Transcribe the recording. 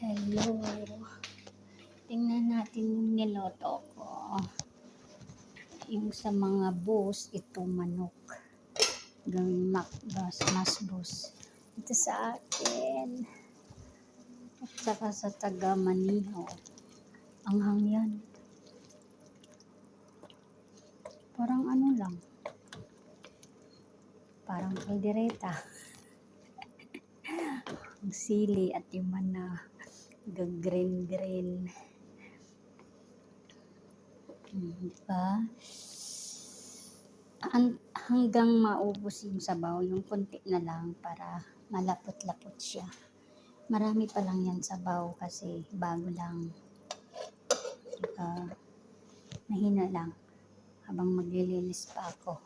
Hello. Tingnan natin yung niloto ko. Yung sa mga boss, ito manok. Gawing masbos. Ito sa akin. At saka sa taga Maniho. Anghang yan. Parang ano lang. Parang kaldereta. Ang sili at yung mana. Green. Diba? Hanggang maubos yung sabaw, yung konti na lang para malapot-lapot siya. Marami pa lang yan sabaw kasi bago lang. Mahina lang habang maglilinis pa ako.